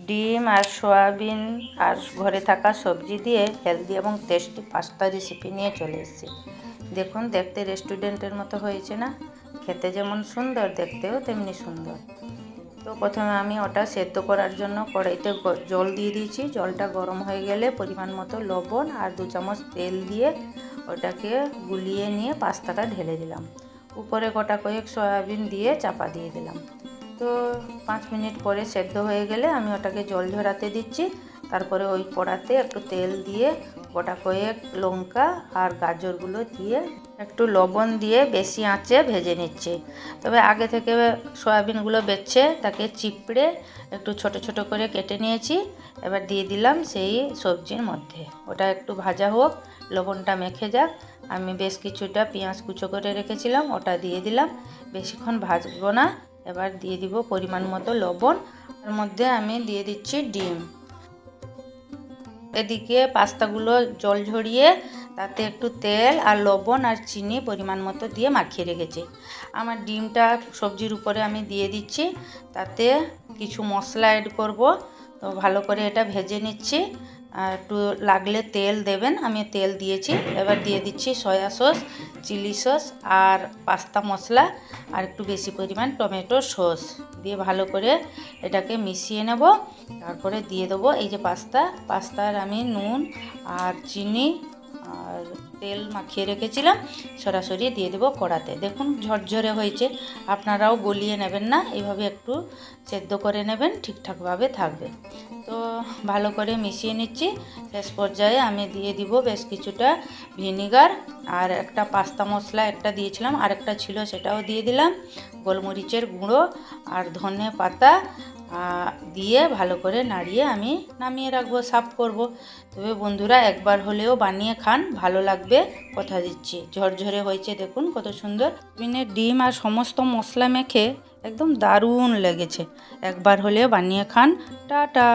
ডিম আর সয়াবিন আর ঘরে থাকা সবজি দিয়ে হেলদি এবং টেস্টি পাস্তা রেসিপি নিয়ে চলে এসেছি। দেখুন, দেখতে রেস্টুরেন্টের মতো হয়েছে না? খেতে যেমন সুন্দর, দেখতেও তেমনি সুন্দর। তো প্রথমে আমি ওটা সেদ্ধ করার জন্য কড়াইতে জল দিয়ে দিয়েছি। জলটা গরম হয়ে গেলে পরিমাণ মতো লবণ আর 2 চামচ তেল দিয়ে ওটাকে গুলিয়ে নিয়ে পাস্তাটা ঢেলে দিলাম। উপরে গোটা কয়েক সয়াবিন দিয়ে চাপা দিয়ে দিলাম। তো 5 মিনিট পরে সেদ্ধ হয়ে গেলে আমি ওটাকে জল ঝরাতে দিচ্ছি। তারপরে ওই কড়াতে একটু তেল দিয়ে গোটা কয়েক লঙ্কা আর গাজরগুলো দিয়ে একটু লবণ দিয়ে বেশি আঁচে ভেজে নিচ্ছি। তবে আগে থেকে সয়াবিনগুলো বেছে তাকে চিপড়ে একটু ছোট ছোট করে কেটে নিয়েছি। এবার দিয়ে দিলাম সেই সবজির মধ্যে। ওটা একটু ভাজা হোক, লবণটা মেখে যাক। আমি বেশ কিছুটা পেঁয়াজ কুচো করে রেখেছিলাম, ওটা দিয়ে দিলাম। বেশিক্ষণ ভাজবো না। এবার দিয়ে দিব পরিমাণ মতো লবণ। তার মধ্যে আমি দিয়ে দিচ্ছি ডিম। এদিকে পাস্তাগুলো জল ঝরিয়ে তাতে একটু তেল আর লবণ আর চিনি পরিমাণ মতো দিয়ে মাখিয়ে রেখেছি। আমার ডিমটা সবজির উপরে আমি দিয়ে দিচ্ছি। তাতে কিছু মশলা অ্যাড করব। তো ভালো করে এটা ভেজে নিচ্ছি। আর একটু লাগলে তেল দেবেন, আমি তেল দিয়েছি। এবার দিয়ে দিচ্ছি সয়া সস, চিলি সস আর পাস্তা মশলা আর একটু বেশি পরিমাণ টমেটো সস দিয়ে ভালো করে এটাকে মিশিয়ে নেব। তারপরে দিয়ে দেবো এই যে পাস্তার আমি নুন আর চিনি আর তেল মাখিয়ে রেখেছিলাম, সরাসরি দিয়ে দেবো কড়াতে। দেখুন ঝরঝরে হয়েছে। আপনারাও গলিয়ে নেবেন না, এইভাবে একটু সেদ্ধ করে নেবেন, ঠিকঠাকভাবে থাকবে। তো ভালো করে মিশিয়ে নিচ্ছি। শেষ পর্যায়ে আমি দিয়ে দিব বেশ কিছুটা ভিনিগার আর একটা পাস্তা মশলা একটা দিয়েছিলাম, আর একটা ছিল সেটাও দিয়ে দিলাম। গোলমরিচের গুঁড়ো আর ধনে পাতা দিয়ে ভালো করে নাড়িয়ে আমি নামিয়ে রাখবো, সার্ভ করব। তবে বন্ধুরা একবার হলেও বানিয়ে খান, ভালো লাগবে, কথা দিচ্ছি। ঝরঝরে হয়েছে, দেখুন কত সুন্দর। ডিম আর সমস্ত মশলা মেখে একদম দারুণ লেগেছে। একবার হলেও বানিয়ে খান। টাটা।